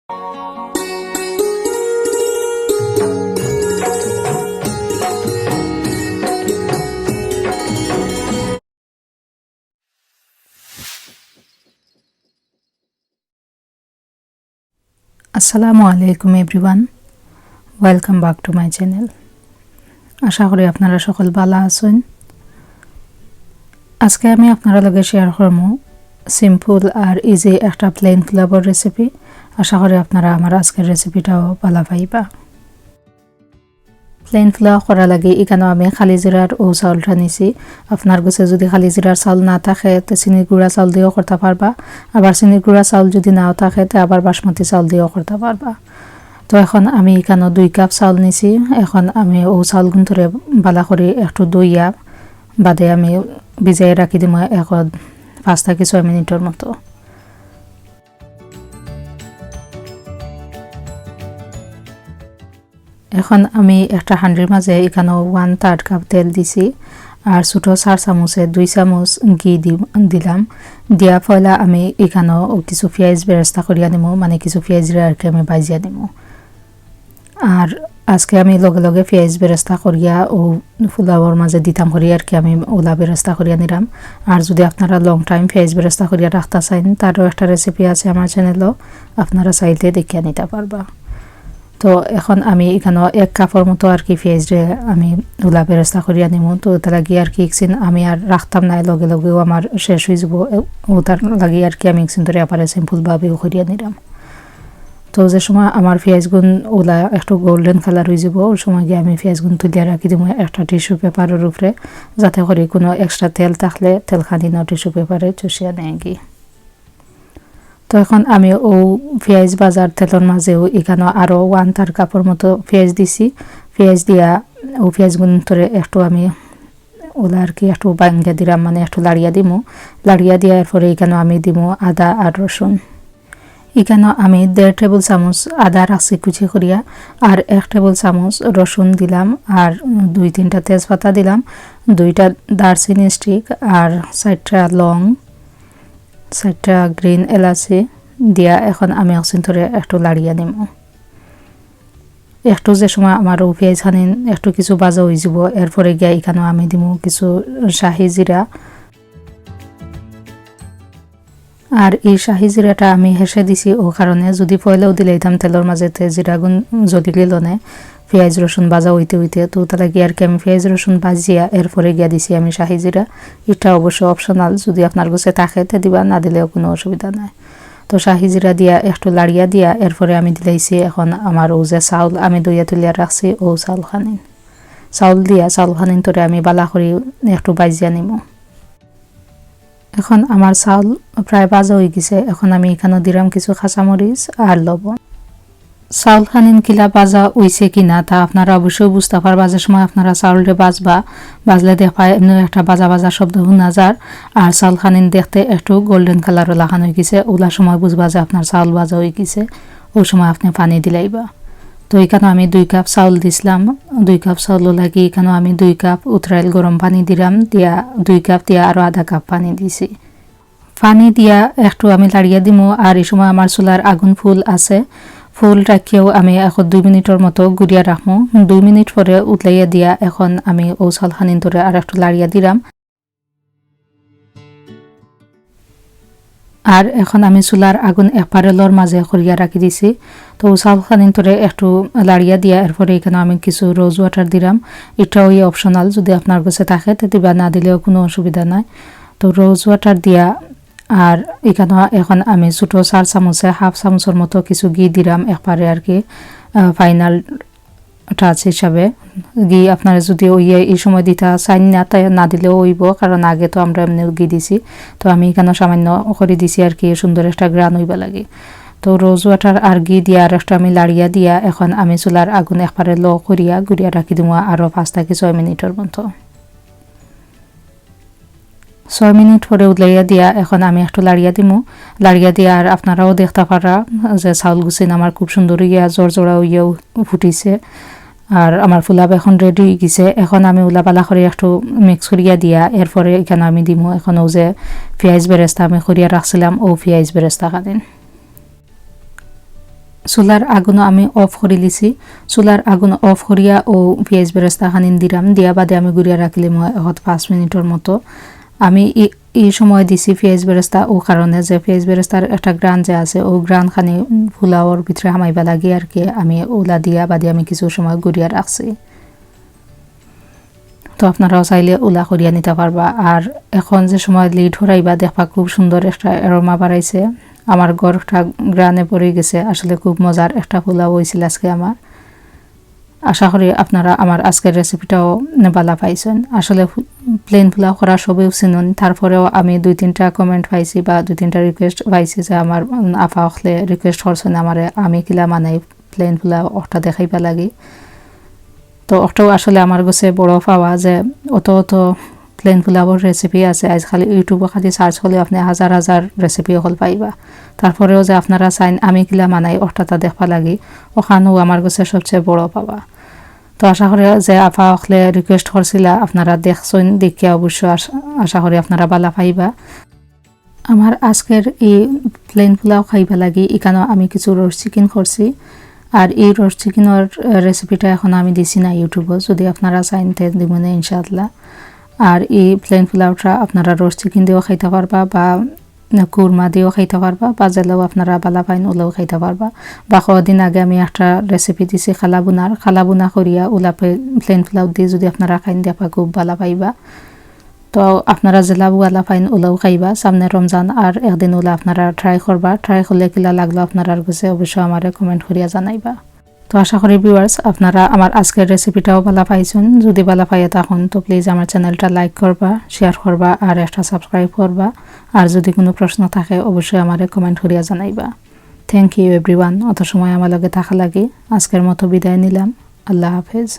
আসসালামু আলাইকুম everyone, welcome back to my channel. আশা করি আপনারা সকল ভালো আছেন। আজকে আমি আপনারা লগে শেয়ার করব সিম্পল আর ইজি একটা প্লেন পোলাওর রেসিপি। আশা করি আপনারা আমার আজকের রেসিপিটাও ভালো পাইবা। প্লেন পোলাও করা লাগে এখানে আমি খালি জিরার ও চাউলটা নিছি। আপনার কাছে যদি খালি জিরার চাউল না থাকে তো চিনির গুঁড়া চাউল দিয়েও করতে পারবা, আবার চিনির গুঁড়া চাউল যদি নাও থাকে তো আবার বাসমতি চাউল দিয়েও করতে পারবা। তো এখন আমি এখানে 2 কাপ চাউল নিছি। এখন আমি ও চাউল গুঁতরে বালা করে একটু দইয়া বাদে আমি ভিজাই রাখি দিম এখন 5 থেকে 6 মিনিটের মতো। এখন আমি একটা হাঁড়ির মাঝে এখানে 1/3 কাপ তেল দিছি আর ছোটো 4 চামচে 2 চামচ ঘি দিলাম। দিয়া পয়লা আমি এখানেও কিছু পেঁয়াজ বেরেস্তা করিয়া নিব, মানে কিছু পেঁয়াজরে আর কি আমি ভাজিয়া নিব। আর আজকে আমি লগে লগে পেঁয়াজ বেরেস্তা করিয়া ও পোলাওর মাঝে দিতাম করি আর কি আমি ওলা বেরেস্তা করিয়া নিলাম। আর যদি আপনারা লং টাইম পেঁয়াজ বেরেস্তা করিয়া রাখতে চান তারও একটা রেসিপি আছে আমার চ্যানেলও, আপনারা চাইলে দেখিয়া নিতে পারবা। তো এখন আমি এখানে 1 কাপের মতো আর কি পেঁয়াজরে আমি ওলা বেরেস্তা করিয়া নিব। তো ওটা লাগিয়ে আর কি একদিন আমি আর রাখতাম না, লগে লগেও আমার শেষ হয়ে যাব। ওটার লাগিয়ে আর কি আমি একদিন ধরে আবার সিম্পলভাবেও করিয়া নিলাম। তো যে সময় আমার পেঁয়াজগুন ওলা একটু গোল্ডেন কালার হয়ে যাব ওই সময় গিয়ে আমি পেঁয়াজগুন তুলিয়া রাখি দিব একটা টিস্যু পেপারের উপরে, যাতে করে কোনো এক্সট্রা তেল থাকলে তেলখানি না টিস্যু পেপারে চুষিয়া নেয় গিয়ে। তো এখন আমি ও পেঁয়াজ বাজার তেলের মাঝেও এখানে আরও 1/3 কাপের মতো পেঁয়াজ দিছি। পেঁয়াজ দিয়া ও পেঁয়াজগুন ধরে একটু আমি ওলা আর কি একটু বাঙ্গিয়া দিলাম, মানে একটু লাড়িয়া দিমু। লাড়িয়া দেওয়ার পরে এখানে আমি দিমু আদা আর রসুন। এখানে আমি 1.5 টেবিল চামচ আদা রাখছি কুচি করিয়া, আর 1 টেবিল চামচ রসুন দিলাম, আর 2-3টা তেজপাতা দিলাম, 2টা দারচিনি স্টিক, আর 4টা লং, 4টা গ্রিন এলাচি দিয়া এখন আমি অক্সিন ধরে একটু লাড়িয়া নিম। একটু যে সময় আমার পেঁয়াজ খানি একটু কিছু বাজা হয়ে যাব এরপরে গিয়া এখানে আমি দিব কিছু শাহি জিরা। আর এই শাহি জিরাটা আমি হেসে দিছি ও কারণে যদি পয়লাও দিলে দিতাম তেলের মাঝেতে জিরাগুন যদি গেল না পেঁয়াজ রসুন ভাজা হইতে হইতে, তো তাহলে গিয়ে আর কি আমি পেঁয়াজ রসুন ভাজিয়া এরপরে গিয়া দিছি আমি শাহি জিরা। এটা অবশ্য অপশনাল, যদি আপনার কাছে থাকে তে দিবা, না দিলেও কোনো অসুবিধা নাই। তো শাহি জিরা দিয়া একটু লাড়িয়া দিয়া এরপরে আমি দিলাইছি এখন আমার ও যে চাউল আমি দইয়া তুলিয়া রাখছি ও চাউল দিয়া চাউলখানিন তোরে আমি বালা করি একটু ভাজিয়া নিব। এখন আমার চাউল প্রায় ভাজা হয়ে গেছে। এখন আমি এখানে দিলাম কিছু কাঁচামরিচ আর লবণ। চাউল খানিন কিলা ভাজা হইছে কিনা তা আপনারা অবশ্যই বুঝতে পারবা যে সময় আপনারা চাউলটা ভাজলে দেখা এমনি একটা ভাজা ভাজা শব্দ শোনা যায়, আর চাউল খানিন দেখতে একটু গোল্ডেন কালার লাগানো হয়ে গেছে। ওলা সময় বুঝবা যে আপনার চাউল ভাজা হয়ে গেছে, ওই সময় আপনি পানি দিলাইবা। তো এখানে আমি 2 কাপ চাউল দিছিলাম। 2 কাপ চাউল লাগি এখানে আমি 2 কাপ উতরাইল গরম পানি দিলাম, দিয়া 2 কাপ দিয়া আরো আধা কাপ পানি দিছি। পানি দিয়া একটু আমি লাড়িয়া দিমু। আর এই সময় আমার চুলার আগুন ফুল আছে, ফুল রাখিও আমি এখন 2 মিনিটের মতো গুড়িয়া রাখবো। 2 মিনিট পরে উতলাইয়া দিয়া এখন আমি ও চাউল খানিন ধরে আর একটু লাড়িয়া দিলাম। আর এখন আমি চুলার আগুন একপারেলর মাঝে করিয়া রাখি দিছি। তো চাউল খানিন ধরে একটু লাড়িয়া দিয়া এরপরে এখানে আমি কিছু রোজ ওয়াটার দিলাম। এটাও অপশনাল, যদি আপনার কাছে থাকে তো দিবা, না দিলেও কোনো অসুবিধা নাই। তো রোজ ওয়াটার দিয়া আর এখানে এখন আমি ছোটো 4 চামচে 1/2 চামচের মতো কিছু ঘি দিলাম একবারে আর কি ফাইনাল টাচ হিসাবে। ঘি আপনারা যদি এই সময় দিতে চাই না তাই না দিলেও হইব, কারণ আগে তো আমরা এমনি ঘি দিছি। তো আমি এখানে সামান্য করে দিছি আর কি সুন্দর একটা গ্রান হইবা লাগে। তো রোজ ওয়াটার আর ঘি দিয়া আর একটা আমি লাড়িয়া দিয়া এখন আমি চুলার আগুন একবারে লো করিয়া গুড়িয়া রাখি দিব আরও 5 থেকে 6 মিনিটের মতো। 6 মিনিট পরে উতলাইয়া দিয়া এখন আমি একটু লাড়িয়া দিমু। লাড়িয়া দিয়া আর আপনারাও দেখতে পারা যে চাউল গুছিন আমার খুব সুন্দর ইয়া জোড়া হইয়াও ফুটিছে। আর আমার পোলাও এখন রেডি হয়ে গেছে। এখন আমি উলাপালা করে একটু মিক্স করিয়া দিয়া এরপরে এখানে আমি দিমু এখন ও যে পেঁয়াজ বেরেস্তা আমি করিয়া রাখছিলাম ও পেঁয়াজ বেরেস্তা খাদিন। চুলার আগুন আমি অফ করে লিছি চুলার আগুন অফ করিয়া ও পেঁয়াজ বেরেস্তা খানি দিলাম দিয়া বাদে আমি গুড়িয়া রাখলি মই 5 মিনিটের মতো আমি এই সময় দিছি পেঁয়াজ বেরেস্তা ও কারণে যে পেঁয়াজ বেরেস্তার একটা গ্রান যে আছে ও গ্রান খানি পোলাওর ভিতরে হামাইবা লাগে আর কি আমি ওলা দিয়া বাদে আমি কিছু সময় গুড়িয়া রাখছি তো আপনারাও চাইলে ওলা করিয়া নিতে পারবা আর এখন যে সময় লিড হরাইবা দেখবা খুব সুন্দর একটা অ্যারোমা বাড়াইছে আমার গড়টা গ্রানে পড়ে গেছে আসলে খুব মজার একটা পোলাও হয়েছিল আজকে আমার আশা করি আপনারা আমার আজকের রেসিপিটাও ভালো পাইছেন আসলে প্লেন পোলাও করা সবেও চিনুন তারপরেও আমি 2-3টা কমেন্ট পাইছি বা 2-3টা রিকোয়েস্ট পাইছি যে আমার আপা হলে রিকোয়েস্ট করছেন আমার আমি কিলা মানাই প্লেন পোলাও ওটা দেখাইবা লাগি তো ওটাও আসলে আমার কাছে বড় পাওয়া যে অত প্লেন পোলাওর রেসিপি আছে আজকালি ইউটিউবে খালি সার্চ করলে আপনি হাজার হাজার রেসিপি হল পাইবা তারপরেও যে আপনারা চাইন আমি কিলা মানাই ওটা দেখবা লাগি ওখানেও আমার কাছে সবচেয়ে বড় পাওয়া তো আশা করি যে আপা হলে রিকোয়েস্ট করছিলা আপনারা দেখছেন দেখিয়া অবশ্য আশা করি আপনারা ভালো পাইবা আমার আজকের এই প্লেন পোলাও খাইবা লাগি এখানে আমি কিছু রোস্ট চিকেন করছি আর এই রোস্ট চিকেনের রেসিপিটা এখন আমি দিছি না ইউটিউবে যদি আপনারা চাইন তে দিবেন ইনশাআল্লাহ আর এই প্লেন পোলাওটা আপনারা রোস্ট চিকেন দিয়েও খাইতে পারবা বা কুরমা দিয়েও খাইতে পারবা বা যেলেও আপনারা বালা পাইন ওলেও খাইতে পারবা বা কদিন আগে আমি একটা রেসিপি দিছি খালাবুনা করিয়া ওলা প্লেন পোলাও দিয়ে যদি আপনারা খাইন দেপা খুব ভালো পাইবা তো আপনারা জেলা ওলা পাইন ওলাও খাইবা সামনে রমজান আর একদিন ওলা আপনারা ট্রাই করবা ট্রাই করলে কিলা লাগলো আপনারা কাছে অবশ্যই আমারে কমেন্ট করিয়া জানাইবা তো আশা করি ভিউয়ার্স আপনারা আমার আজকের রেসিপিটাও ভালো পাইছেন যদি ভালো পাইয়া থাকুন তো প্লিজ আমার চ্যানেলটা লাইক করবা শেয়ার করবা আর একটা সাবস্ক্রাইব করবা আর যদি কোনো প্রশ্ন থাকে অবশ্যই আমারে কমেন্ট করিয়া জানাইবা থ্যাংক ইউ এভরিওয়ান অত সময় আমার লগে থাকা লাগে আজকের মতো বিদায় নিলাম আল্লাহ হাফেজ